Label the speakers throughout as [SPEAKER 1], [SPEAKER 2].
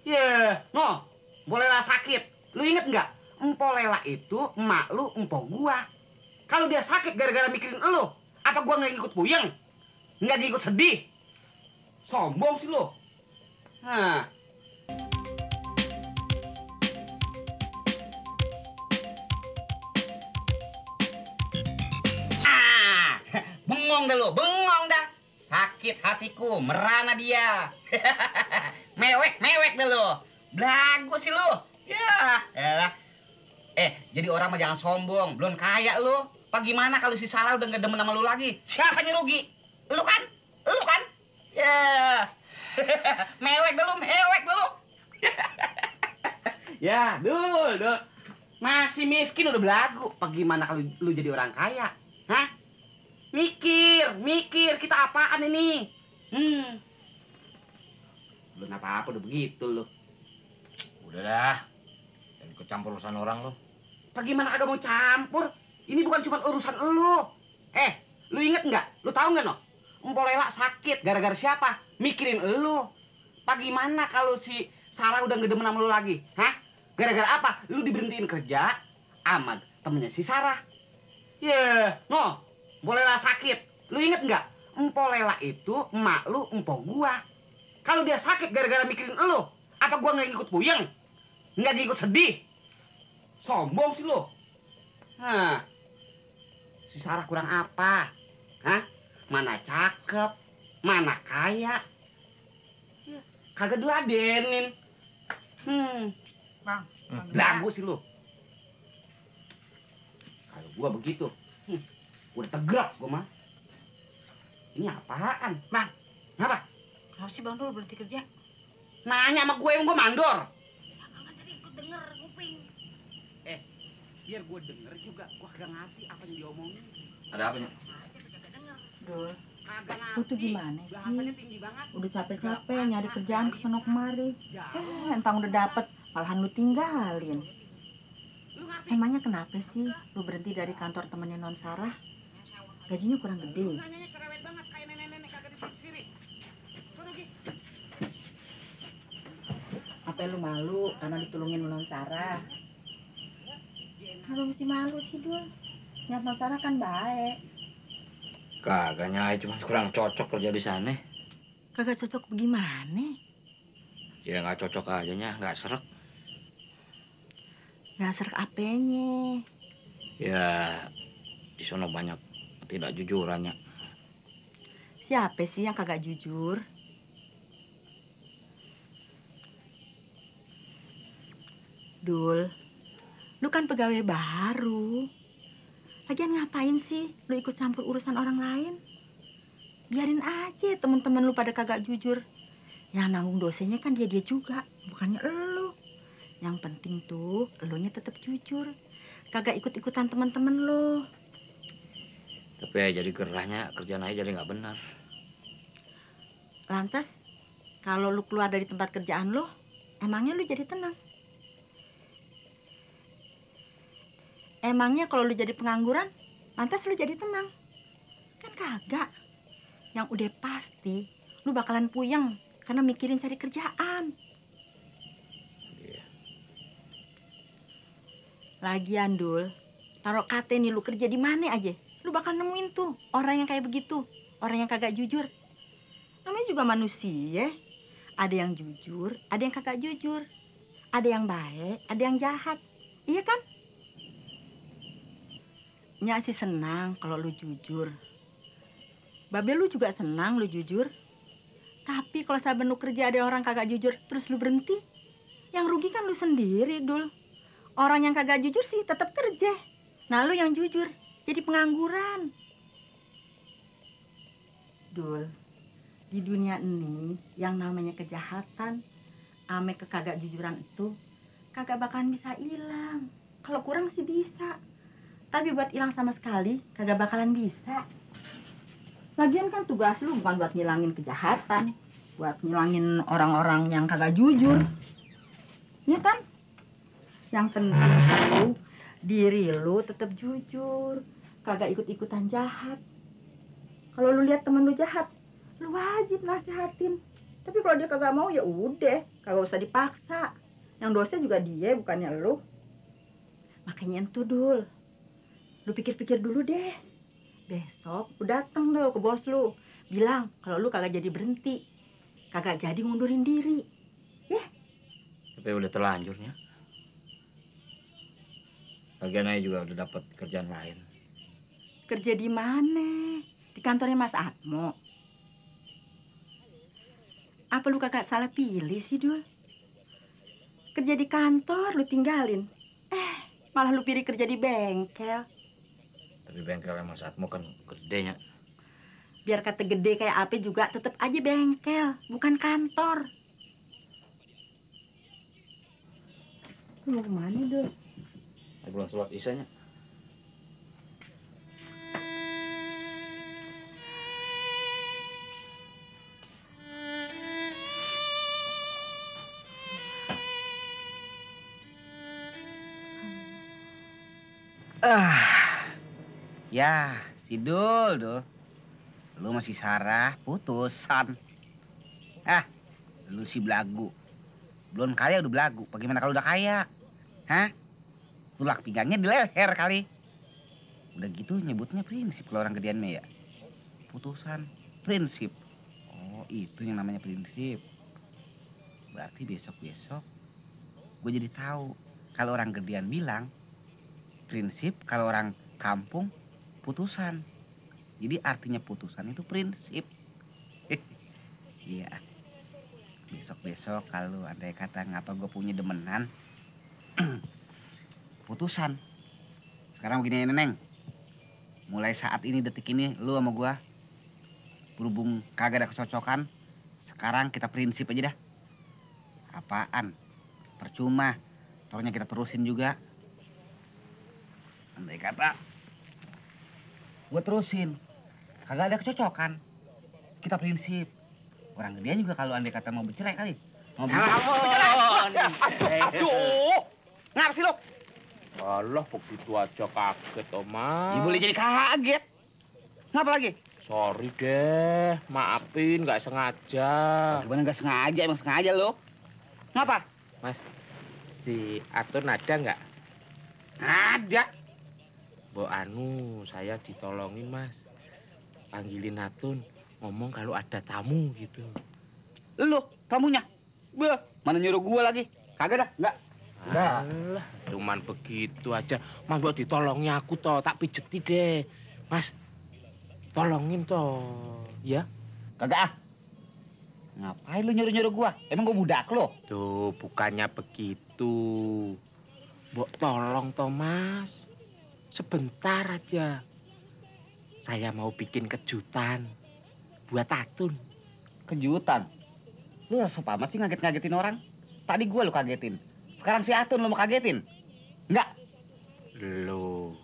[SPEAKER 1] Ya, no, bolehlah sakit. Lu inget nggak? Empo Lela itu emak lu, empo gua. Kalau dia sakit gara-gara mikirin lu, apa gua nggak ikut puyeng? Nggak ikut sedih? Sombong sih lu. Nah. Bengong dah lu, bengong dah. Sakit hatiku, merana dia. Mewek dah lu. Belagu sih lu. Ya, elah. Jadi orang mah jangan sombong. Belum kaya lu. Apa gimana kalau si Sarah udah nggak demen sama lu lagi? Siapa yang rugi? Lu kan? Lu kan? Ya. Mewek dah lu. Ya, dul. Masih miskin udah belagu. Apa gimana kalau lu jadi orang kaya? Hah? Mikir, kita apaan ini? Belum apa-apa udah begitu lu.
[SPEAKER 2] Udah dah, jangan ikut campur urusan orang lu.
[SPEAKER 1] Bagaimana kagak mau campur? Ini bukan cuma urusan lu. Lu inget nggak? Lu tahu nggak no? Empo Lela sakit gara-gara siapa? Mikirin lu. Bagaimana kalau si Sarah udah nggak demen sama lu lagi? Hah? Gara-gara apa? Lu diberhentiin kerja sama temennya si Sarah. No. Bolehlah sakit. Lu inget nggak? Empo Lela itu emak lu, empo gua. Kalau dia sakit gara-gara mikirin lu, apa gua nggak ikut puyeng? Nggak ikut sedih? Sombong sih lu. Nah, si Sarah kurang apa? Hah? Mana cakep, mana kaya. Kagak diladenin.
[SPEAKER 3] Bang.
[SPEAKER 1] Lagu sih lu. Kalau gua begitu. Udah tegrak gua mah. Ini apaan?
[SPEAKER 3] Bang.
[SPEAKER 1] Apa?
[SPEAKER 3] Kenapa sih Bang Dul berhenti kerja?
[SPEAKER 1] Nanya sama gue, emang gue mandor.
[SPEAKER 3] Abang kan tadi ikut denger kuping.
[SPEAKER 1] Biar gue denger juga, gue kagak ngerti apa yang diomongin.
[SPEAKER 2] Ada apa nya?
[SPEAKER 4] Dul,
[SPEAKER 1] Kagak ngerti.
[SPEAKER 4] lu tuh gimana sih?
[SPEAKER 1] Bahasanya tinggi banget.
[SPEAKER 4] Udah capek-capek nyari kerjaan kesana kemari. Entang udah dapet, malahan lu tinggalin.
[SPEAKER 1] Lu ngerti?
[SPEAKER 4] Emangnya kenapa sih lu berhenti dari kantor temennya Non Sarah? Gajinya kurang gede.
[SPEAKER 1] Nanyanya cerewet banget, kayak nenek-nenek kagak dipikiri. Sono Gi.
[SPEAKER 4] Apa lu malu karena ditulungin Non Sarah? Kenapa mesti malu sih, Dul? Niat Non Sarah kan baik.
[SPEAKER 2] Kagak nyai, cuma kurang cocok kerja di sana.
[SPEAKER 4] Kagak cocok bagaimana?
[SPEAKER 2] Ya nggak cocok aja nya, nggak seret.
[SPEAKER 4] Gak serak apenya.
[SPEAKER 2] Ya di sono banyak tidak jujurannya.
[SPEAKER 4] Siapa sih yang kagak jujur? Dul, lu kan pegawai baru. Lagian ngapain sih lu ikut campur urusan orang lain? Biarin aja temen-temen lu pada kagak jujur. Yang nanggung dosanya kan dia juga, bukannya elu. Yang penting tuh elunya tetap jujur. Kagak ikut-ikutan teman-teman lu.
[SPEAKER 2] Tapi ya jadi gerahnya kerjaan aja jadi nggak benar.
[SPEAKER 4] Lantas, kalau lu keluar dari tempat kerjaan lu, emangnya lu jadi tenang? Emangnya kalau lu jadi pengangguran, lantas lu jadi tenang? Kan kagak. Yang udah pasti, lu bakalan puyeng karena mikirin cari kerjaan.
[SPEAKER 2] Iya.
[SPEAKER 4] Lagian, Dul, taruh kate nih lu kerja di mana aja, lu bakal nemuin tuh orang yang kayak begitu, orang yang kagak jujur. Namanya juga manusia. Ada yang jujur, ada yang kagak jujur. Ada yang baik, ada yang jahat. Iya kan? Nya sih senang kalau lu jujur. Babe lu juga senang lu jujur. Tapi kalau saben lu kerja ada orang kagak jujur, terus lu berhenti, yang rugi kan lu sendiri, Dul. Orang yang kagak jujur sih tetap kerja. Nah lu yang jujur, jadi pengangguran. Dul, di dunia ini yang namanya kejahatan, ame kekagak jujuran itu kagak bakalan bisa hilang. Kalau kurang sih bisa. Tapi buat hilang sama sekali, kagak bakalan bisa. Lagian kan tugas lu bukan buat ngilangin kejahatan, buat ngilangin orang-orang yang kagak jujur. Iya kan? Yang penting tuh, diri lu tetap jujur, kagak ikut-ikutan jahat. Kalau lu lihat temen lu jahat, lu wajib nasihatin. Tapi kalau dia kagak mau ya udah, Kagak usah dipaksa. Yang dosa juga dia, bukannya lu. Makanya entu Dul, lu pikir-pikir dulu deh. Besok lu datang lo ke bos lu, bilang kalau lu kagak jadi berhenti, kagak jadi ngundurin diri.
[SPEAKER 2] Tapi udah terlanjurnya. Lagian Ayah juga udah dapat kerjaan lain.
[SPEAKER 4] Kerja di mana? Di kantornya Mas Atmo. Apa lu kagak salah pilih sih, Dul? Kerja di kantor lu tinggalin. Malah lu pilih kerja di bengkel.
[SPEAKER 2] Tapi bengkelnya Mas Atmo kan gedenya.
[SPEAKER 4] Biar kata gede kayak apa juga tetep aja bengkel, bukan kantor. Lu mau kemana, Dul?
[SPEAKER 2] Mau pulang sholat isanya.
[SPEAKER 5] Ya, si Dul. Lu masih Sarah, putusan. Lu si belagu. Belum kaya udah belagu. Bagaimana kalau udah kaya? Hah? Tulak pinggangnya di leher kali. Udah gitu nyebutnya prinsip kalau orang gedean mah ya. Putusan, prinsip. Oh, itu yang namanya prinsip. Berarti besok-besok gue jadi tahu kalau orang gedean bilang prinsip, kalau orang kampung putusan. Jadi artinya putusan itu prinsip. Iya. Besok-besok kalau andai kata ngapa gue punya demenan putusan. Sekarang begini Neneng. Mulai saat ini detik ini lu sama gue berhubung kagak ada kecocokan, sekarang kita prinsip aja dah. Apaan? Percuma. Tornya kita terusin juga. Andai kata gue terusin, kagak ada kecocokan, kita prinsip. Orang gedean juga kalau andai kata mau bercerai kali. Mau bercerai.
[SPEAKER 1] Aduh, ngapa sih lu?
[SPEAKER 6] Alah, begitu aja kaget, Oma.
[SPEAKER 1] Ya boleh jadi kaget. Ngapa lagi?
[SPEAKER 6] Sorry deh, maafin, nggak sengaja.
[SPEAKER 1] Gimana nggak sengaja? Emang sengaja lu? Ngapa?
[SPEAKER 6] Mas, si Atun ada nggak?
[SPEAKER 1] Ada.
[SPEAKER 6] Bo anu, saya ditolongin, Mas. Panggilin Atun, ngomong kalau ada tamu gitu.
[SPEAKER 1] Lu tamunya? Bah, mana nyuruh gua lagi? Kagak dah, enggak.
[SPEAKER 6] Alah, cuman begitu aja. Mas, buat ditolongin aku toh, tak pijeti deh. Mas, tolongin toh, ya?
[SPEAKER 1] Kagak ah. Ngapain lu nyuruh-nyuruh gua? Emang gua budak lo?
[SPEAKER 6] Tuh, bukannya begitu. Mbok tolong toh, Mas. Sebentar aja. Saya mau bikin kejutan buat Atun.
[SPEAKER 1] Kejutan? Lu rasa amat sih ngaget-ngagetin orang? Tadi gua lu kagetin. Sekarang si Atun lu mau kagetin? Enggak.
[SPEAKER 6] Loh,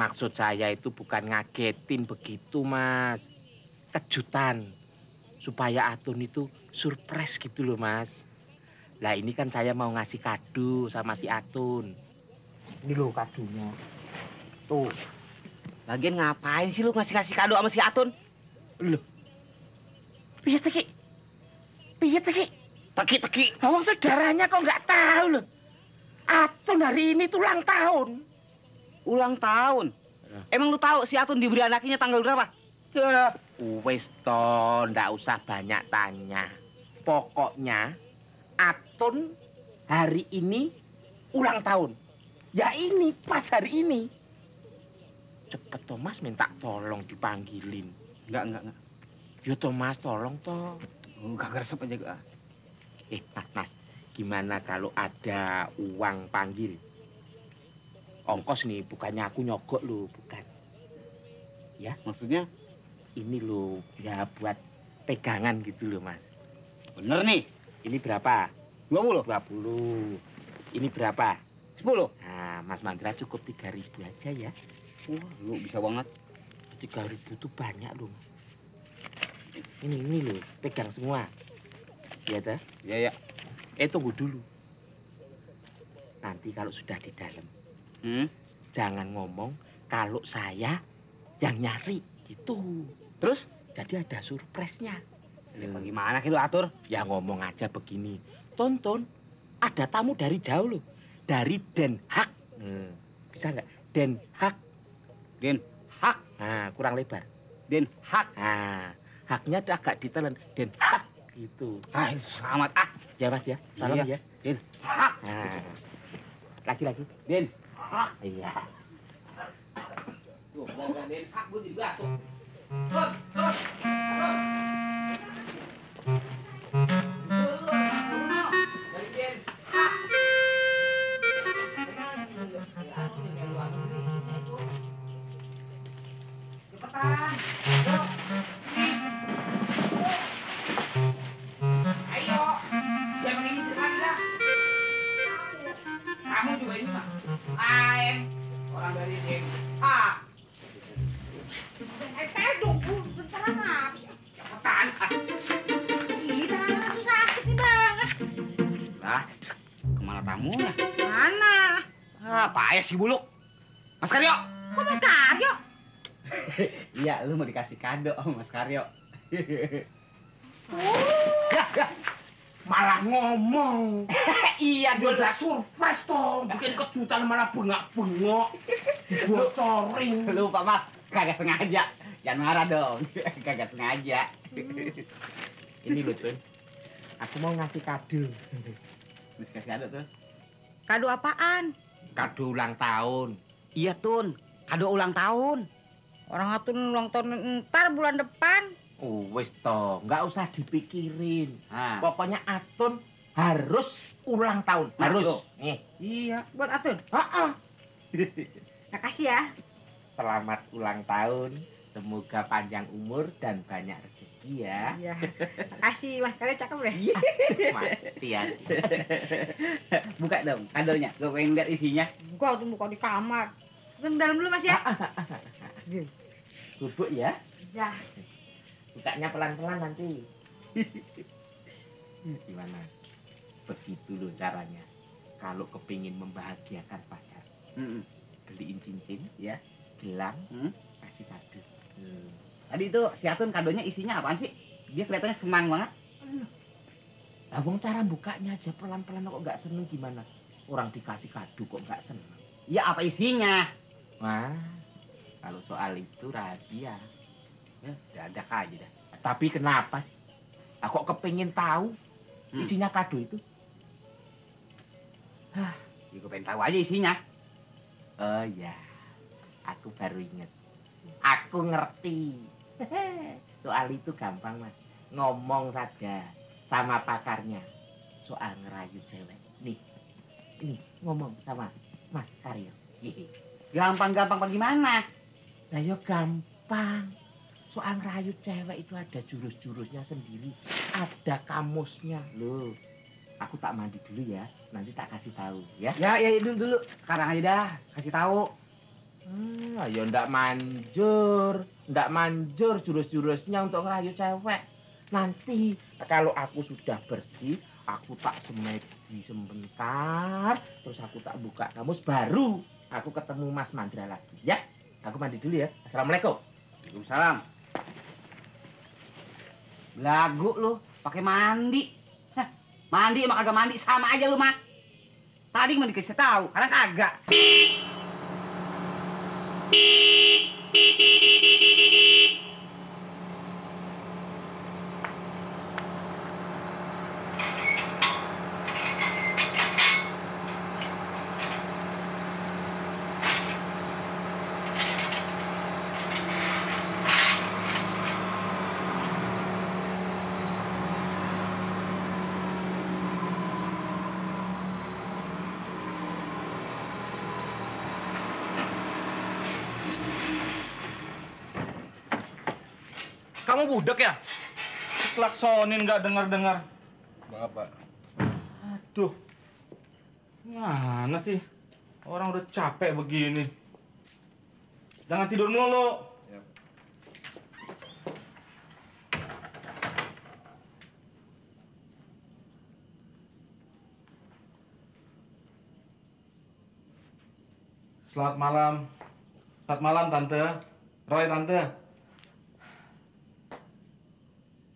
[SPEAKER 6] maksud saya itu bukan ngagetin begitu, Mas. Kejutan. Supaya Atun itu surprise gitu loh, Mas. Lah ini kan saya mau ngasih kado sama si Atun. Ini loh kadonya.
[SPEAKER 1] Tuh. Lagian ngapain sih lu ngasih-ngasih kado sama si Atun?
[SPEAKER 6] Loh. Piye teki? Piye teki?
[SPEAKER 1] Teki-teki.
[SPEAKER 6] Awang saudaranya kok nggak tahu loh. Atun hari ini tuh ulang tahun.
[SPEAKER 1] Ulang tahun? Emang lu tahu si Atun diberi anaknya tanggal berapa?
[SPEAKER 6] Ya, wes toh, ndak usah banyak tanya. Pokoknya Atun hari ini ulang tahun. Ya ini pas hari ini. Cepet toh Mas, minta tolong dipanggilin.
[SPEAKER 1] Enggak.
[SPEAKER 6] Yo toh Mas, tolong toh.
[SPEAKER 1] Kagak resep aja gua.
[SPEAKER 6] Mas, gimana kalau ada uang panggil? Ongkos nih, bukannya aku nyogok lo, bukan. Ya,
[SPEAKER 1] Maksudnya?
[SPEAKER 6] ini lo ya buat pegangan gitu loh Mas.
[SPEAKER 1] Bener nih.
[SPEAKER 6] Ini berapa?
[SPEAKER 1] 20.
[SPEAKER 6] 20. Ini berapa?
[SPEAKER 1] 10.
[SPEAKER 6] Nah, Mas Mandra cukup 3.000 aja ya.
[SPEAKER 1] Wah, lu bisa banget.
[SPEAKER 6] 3.000 tuh banyak loh. Ini loh, pegang semua. Ya dah?
[SPEAKER 1] Ya.
[SPEAKER 6] Tunggu dulu. Nanti kalau sudah di dalam, jangan ngomong kalau saya yang nyari gitu.
[SPEAKER 1] Terus?
[SPEAKER 6] Jadi ada surprise-nya.
[SPEAKER 1] Ya, bagaimana sih lu atur?
[SPEAKER 6] Ya ngomong aja begini. Tonton, ada tamu dari jauh loh. Dari Den Haag. Bisa nggak? Den Haag.
[SPEAKER 5] Den Haag.
[SPEAKER 6] Nah, kurang lebar.
[SPEAKER 5] Den Haag.
[SPEAKER 6] Nah, haknya agak ditelan. Den Haag. Gitu.
[SPEAKER 5] Ah, selamat.
[SPEAKER 6] Ya Mas ya, salam
[SPEAKER 5] Iya.
[SPEAKER 6] ya. Den Haag. Nah, lagi-lagi.
[SPEAKER 5] Den
[SPEAKER 6] Haag. Iya.
[SPEAKER 5] Tuh, Den Haag gue jadi batuk.
[SPEAKER 1] Ayo, jangan ini lagi dah. Kamu juga ini mah. Lain. Orang dari Den Haag.
[SPEAKER 3] Dong, Bu. Bentar amat.
[SPEAKER 1] Cepetan.
[SPEAKER 3] Ih, tangan aku sakit nih banget.
[SPEAKER 5] Lah, kemana tamunya?
[SPEAKER 3] Mana?
[SPEAKER 5] Apa ya si Buluk? Mas Karyo.
[SPEAKER 3] Kok Mas Karyo?
[SPEAKER 5] Iya, lu mau dikasih kado sama Mas Karyo.
[SPEAKER 6] Malah ngomong.
[SPEAKER 5] Iya,
[SPEAKER 6] Dia udah surprise toh. Bikin kejutan malah bengak-bengok. Bocorin.
[SPEAKER 5] lupa Mas, kagak sengaja. Jangan marah dong, kagak sengaja.
[SPEAKER 6] Ini loh, Tun. Aku mau ngasih kado.
[SPEAKER 5] Mas kasih kado tuh.
[SPEAKER 3] Kado apaan?
[SPEAKER 6] Kado ulang tahun.
[SPEAKER 1] Iya, Tun. Kado ulang tahun.
[SPEAKER 3] Orang Atun ulang tahun ntar bulan depan.
[SPEAKER 6] Oh, wis toh, nggak usah dipikirin.
[SPEAKER 5] Nah,
[SPEAKER 6] Pokoknya Atun harus ulang tahun.
[SPEAKER 5] Harus.
[SPEAKER 6] Nih.
[SPEAKER 5] iya.
[SPEAKER 3] Buat Atun. Makasih ya.
[SPEAKER 6] Selamat ulang tahun. Semoga panjang umur dan banyak rezeki ya.
[SPEAKER 3] Iya. Makasih, Mas Karyo cakep deh.
[SPEAKER 6] Mati ya.
[SPEAKER 5] Buka dong kadonya, gue pengen lihat isinya.
[SPEAKER 3] Gua tuh buka di kamar. Tunggu dalam dulu, Mas ya.
[SPEAKER 6] Bubuk ya.
[SPEAKER 3] Ya.
[SPEAKER 6] Bukanya pelan-pelan nanti. Gimana? Begitu loh caranya. Kalau kepingin membahagiakan pacar, beliin cincin,
[SPEAKER 5] Ya.
[SPEAKER 6] gelang,
[SPEAKER 5] Hmm.
[SPEAKER 6] kasih kado.
[SPEAKER 5] Tadi itu si Atun kadonya isinya apaan sih? Dia kelihatannya senang banget.
[SPEAKER 6] Abang cara bukanya aja pelan-pelan kok nggak seneng gimana? Orang dikasih kado kok nggak seneng?
[SPEAKER 5] Ya apa isinya?
[SPEAKER 6] Wah, kalau soal itu rahasia.
[SPEAKER 5] Ya, dadak aja dah.
[SPEAKER 6] Tapi kenapa sih? Aku kok kepingin tahu isinya kado itu?
[SPEAKER 5] Ya, gue pengen tahu aja isinya.
[SPEAKER 6] Oh ya, aku baru inget. Aku ngerti. Soal itu gampang mas. Ngomong saja sama pakarnya. Soal ngerayu cewek. Nih, ini ngomong sama Mas Karyo.
[SPEAKER 5] Gampang-gampang bagaimana?
[SPEAKER 6] Nah ya gampang. Soal ngerayu cewek itu ada jurus-jurusnya sendiri. Ada kamusnya. Loh, aku tak mandi dulu ya. Nanti tak kasih tahu ya.
[SPEAKER 5] Ya dulu. Sekarang aja dah, kasih tahu.
[SPEAKER 6] Ya ndak manjur jurus-jurusnya untuk ngerayu cewek. Nanti kalau aku sudah bersih, aku tak semedi sebentar, terus aku tak buka kamus, baru aku ketemu Mas Mandra lagi. Ya, aku mandi dulu ya. Assalamualaikum.
[SPEAKER 5] Waalaikumsalam. Belagu lu, pakai mandi. Hah, mandi sama kagak mandi sama aja lu, Mak. Tadi mau dikasih tahu, karena kagak.
[SPEAKER 7] Kamu budak ya? Klaksonin nggak dengar-dengar. Bapak. Aduh. Mana sih? Orang udah capek begini. Jangan tidur mulu. Selamat malam. Selamat malam, Tante. Roy, Tante.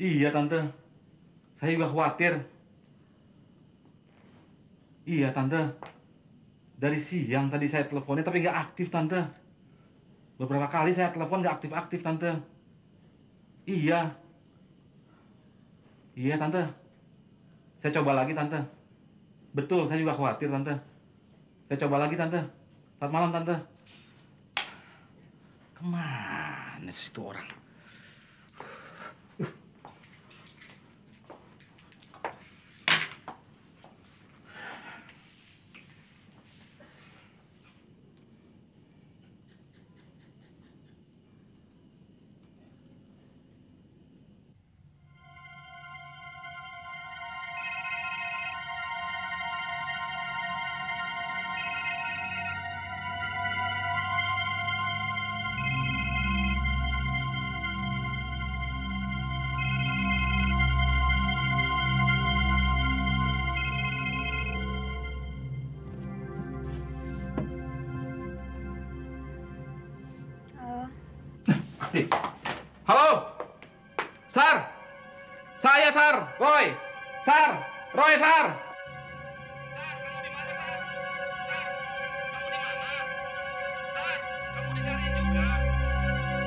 [SPEAKER 7] Iya, Tante. Saya juga khawatir. Iya, Tante. Dari siang tadi saya teleponnya tapi nggak aktif, Tante. Beberapa kali saya telepon nggak aktif-aktif, Tante. Iya. Iya, Tante. Saya coba lagi, Tante. Betul, saya juga khawatir, Tante. Saya coba lagi, Tante. Selamat malam, Tante. Kemana sih itu orang? Halo, Sar, saya Sar, Roy, Sar, Roy, Sar. Sar, kamu di mana, Sar? Sar, kamu di mana? Sar, kamu dicariin juga.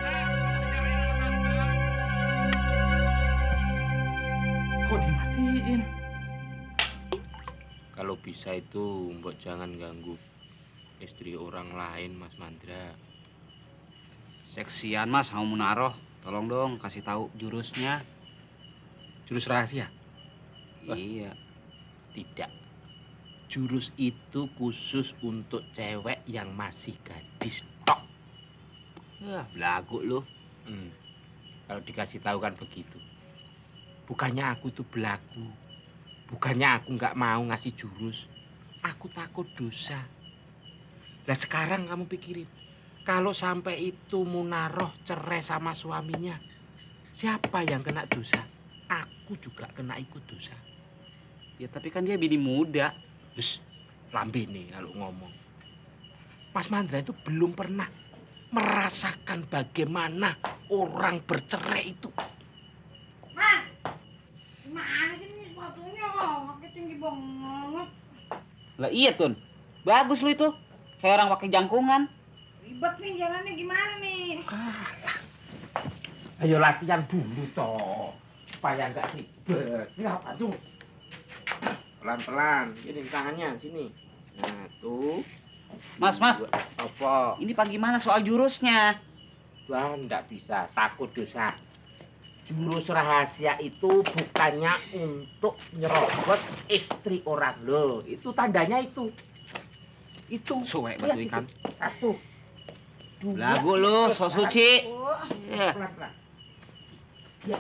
[SPEAKER 7] Sar, kamu dicariin sama tante. Kok dimatiin?
[SPEAKER 6] Kalau bisa itu mbok jangan ganggu istri orang lain, Mas Mandra.
[SPEAKER 2] Seksian Mas, mau menaruh. Tolong dong kasih tahu jurusnya.
[SPEAKER 6] Jurus rahasia?
[SPEAKER 2] Iya.
[SPEAKER 6] Tidak. Jurus itu khusus untuk cewek yang masih gadis tok.
[SPEAKER 2] Ya, belagu lu.
[SPEAKER 6] Kalau dikasih tahu kan begitu. Bukannya aku tuh belagu. Bukannya aku nggak mau ngasih jurus. Aku takut dosa. Nah sekarang kamu pikirin. Kalau sampai itu Munaroh cerai sama suaminya, siapa yang kena dosa? Aku juga kena ikut dosa.
[SPEAKER 2] Ya tapi kan dia bini muda.
[SPEAKER 6] Terus lambe nih kalau ngomong. Mas Mandra itu belum pernah merasakan bagaimana orang bercerai itu.
[SPEAKER 3] Mas, gimana sih ini sepatunya? Kaki tinggi banget.
[SPEAKER 2] Lah iya, Tun. Bagus lu itu. Kayak orang pakai jangkungan.
[SPEAKER 3] Ribet nih jalannya gimana nih?
[SPEAKER 6] Ayo latihan dulu toh, supaya nggak ribet. Ini apa tuh? Pelan-pelan, ini tangannya sini. Nah tuh.
[SPEAKER 2] Mas.
[SPEAKER 6] Apa?
[SPEAKER 2] Ini pak gimana soal jurusnya?
[SPEAKER 6] Wah, nggak bisa, takut dosa. Jurus rahasia itu bukannya untuk nyerobot istri orang loh. Itu tandanya itu. Itu.
[SPEAKER 2] Suwe batu ikan.
[SPEAKER 6] Satu.
[SPEAKER 2] Lagu lu, so suci.
[SPEAKER 6] Pelan-pelan. Ya.